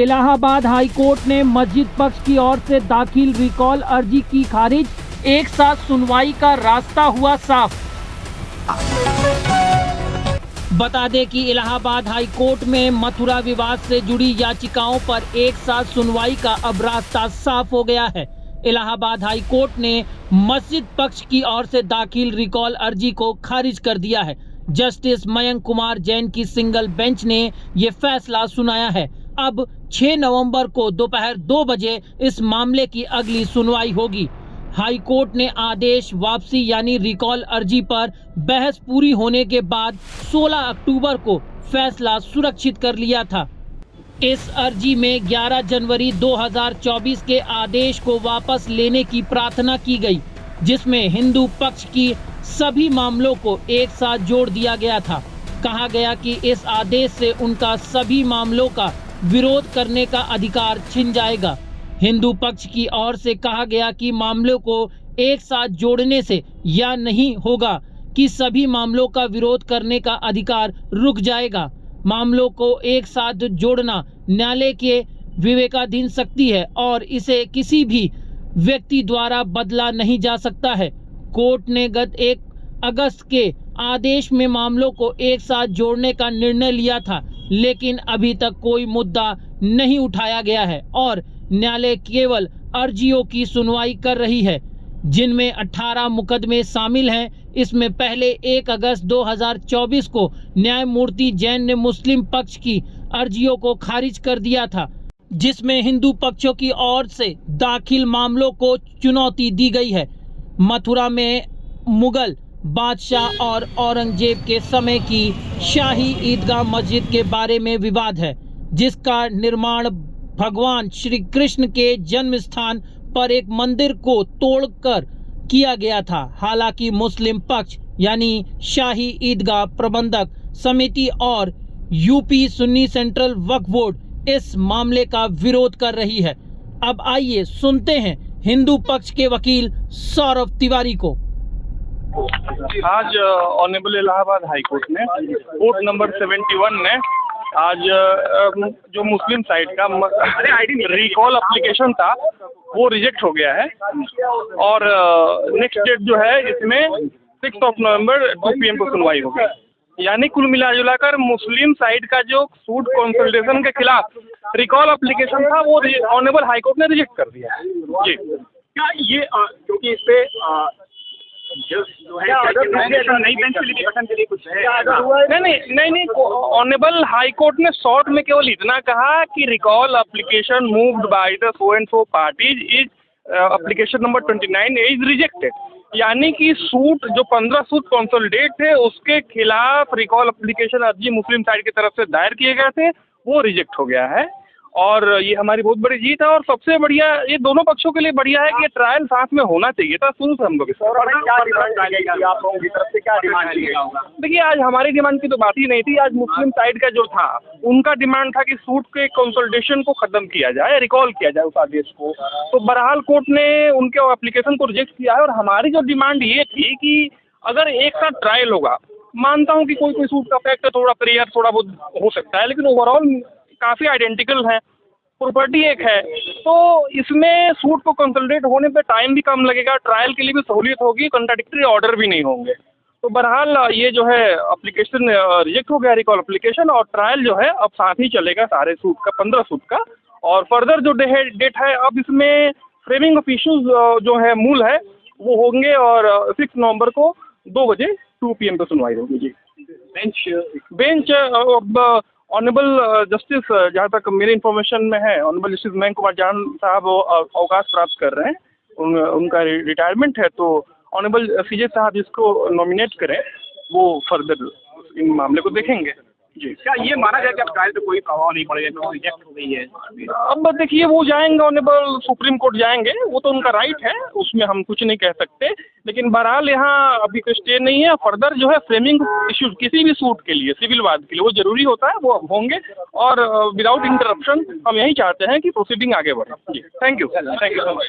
Allahabad high court ने मस्जिद पक्ष की ओर से दाखिल रिकॉल अर्जी की खारिज। एक साथ सुनवाई का रास्ता हुआ साफ। बता दें कि इलाहाबाद हाई कोर्ट में मथुरा विवाद से जुड़ी याचिकाओं पर एक साथ सुनवाई का अब रास्ता साफ हो गया है। इलाहाबाद हाई कोर्ट ने मस्जिद पक्ष की ओर से दाखिल रिकॉल अर्जी को खारिज कर दिया है। जस्टिस मयंक कुमार जैन की सिंगल बेंच ने ये फैसला सुनाया है। अब 6 नवंबर को दोपहर 2 बजे इस मामले की अगली सुनवाई होगी। हाई कोर्ट ने आदेश वापसी यानी रिकॉल अर्जी पर बहस पूरी होने के बाद 16 अक्टूबर को फैसला सुरक्षित कर लिया था। इस अर्जी में 11 जनवरी 2024 के आदेश को वापस लेने की प्रार्थना की गई, जिसमें हिंदू पक्ष की सभी मामलों को एक साथ जोड़ दिया गया था। कहा गया कि इस आदेश से उनका सभी मामलों का विरोध करने का अधिकार छिन जाएगा। हिंदू पक्ष की ओर से कहा गया कि मामलों को एक साथ जोड़ने से यह नहीं होगा कि सभी मामलों का विरोध करने का अधिकार रुक जाएगा। मामलों को एक साथ जोड़ना न्यायालय के विवेकाधीन शक्ति है और इसे किसी भी व्यक्ति द्वारा बदला नहीं जा सकता है। कोर्ट ने गत 1 अगस्त के आदेश में मामलों को एक साथ जोड़ने का निर्णय लिया था, लेकिन अभी तक कोई मुद्दा नहीं उठाया गया है और न्यायालय केवल अर्जियों की सुनवाई कर रही है, जिनमें 18 मुकदमे शामिल हैं। इसमें पहले 1 अगस्त 2024 को न्यायमूर्ति जैन ने मुस्लिम पक्ष की अर्जियों को खारिज कर दिया था, जिसमें हिंदू पक्षों की ओर से दाखिल मामलों को चुनौती दी गई है। मथुरा में मुगल बादशाह और औरंगजेब के समय की शाही ईदगाह मस्जिद के बारे में विवाद है, जिसका निर्माण भगवान श्री कृष्ण के जन्म स्थान पर एक मंदिर को तोड़कर किया गया था। हालांकि मुस्लिम पक्ष यानी शाही ईदगाह प्रबंधक समिति और यूपी सुन्नी सेंट्रल वक्फ बोर्ड इस मामले का विरोध कर रही है। अब आइए सुनते हैं हिंदू पक्ष के वकील सौरभ तिवारी को। आज ऑनरेबल इलाहाबाद हाई कोर्ट ने कोर्ट नंबर 71 ने आज जो मुस्लिम साइड का रिकॉल एप्लीकेशन था वो रिजेक्ट हो गया है और नेक्स्ट डेट जो है इसमें 6 नवंबर 2 PM को सुनवाई होगी। यानी कुल मिलाजुलाकर मुस्लिम साइड का जो सूट कंसल्टेशन के खिलाफ रिकॉल एप्लीकेशन था वो ऑनरेबल हाई कोर्ट ने रिजेक्ट कर दिया है। जी, क्या ये क्योंकि इस पे नई बेंच के लिए गठन के लिए कुछ है? नहीं, ऑनरेबल हाई कोर्ट ने शॉर्ट में केवल इतना कहा कि recall application moved by the so and so parties is application number 29 is rejected. यानी कि सूट जो 15 सूट कंसोलिडेट थे उसके खिलाफ रिकॉल एप्लीकेशन अर्जी मुस्लिम साइड की तरफ से दायर किए गए थे, वो रिजेक्ट हो गया है और ये हमारी बहुत बड़ी जीत है। और सबसे बढ़िया ये दोनों पक्षों के लिए बढ़िया है कि ये ट्रायल साथ में होना चाहिए था शुरू से हम लोग। देखिए, आज हमारी डिमांड की तो बात ही नहीं थी। आज मुस्लिम साइड का जो था उनका डिमांड था कि सूट के कंसोलिडेशन को खत्म किया जाए, रिकॉल किया जाए उस आदेश को। तो बहरहाल कोर्ट ने उनके एप्लीकेशन को रिजेक्ट किया है और हमारी जो डिमांड ये थी कि अगर एक साथ ट्रायल होगा, मानता हूँ कि कोई सूट का फैक्ट थोड़ा प्रेयर थोड़ा बहुत हो सकता है, लेकिन ओवरऑल काफ़ी आइडेंटिकल है, प्रॉपर्टी एक है, तो इसमें सूट को कंसोलिडेट होने पे टाइम भी कम लगेगा, ट्रायल के लिए भी सहूलियत होगी, कंट्राडिक्टरी ऑर्डर भी नहीं होंगे। तो बहरहाल ये जो है एप्लीकेशन रिजेक्ट हो गया रिकॉल एप्लीकेशन और ट्रायल जो है अब साथ ही चलेगा सारे सूट का 15 सूट का। और फर्दर जो डेट है अब इसमें फ्रेमिंग ऑफ इश्यूज जो है मूल है वो होंगे और 6 नवंबर को 2 बजे 2 PM पर सुनवाई होगी। जी, बेंच ऑनरेबल जस्टिस जहाँ तक मेरी इन्फॉर्मेशन में है ऑनरेबल जस्टिस मयंक कुमार जैन साहब अवकाश प्राप्त कर रहे हैं, उनका रिटायरमेंट है, तो ऑनरेबल CJ साहब जिसको नॉमिनेट करें वो फर्दर इन मामले को देखेंगे। जी, क्या ये माना जाए कि अब ट्रायल पे कोई प्रभाव नहीं पड़ेगा क्योंकि रिजेक्ट हो गई है? अब देखिए वो जाएंगे ऑनरेबल सुप्रीम कोर्ट जाएंगे, वो तो उनका राइट है, उसमें हम कुछ नहीं कह सकते। लेकिन बहरहाल यहाँ अभी कोई स्टे नहीं है। फर्दर जो है फ्रेमिंग इश्यूज किसी भी सूट के लिए, सिविल वाद के लिए वो जरूरी होता है, वो अब होंगे और विदाउट इंटरप्शन हम यही चाहते हैं कि प्रोसीडिंग आगे बढ़े। जी, थैंक यू सो मच।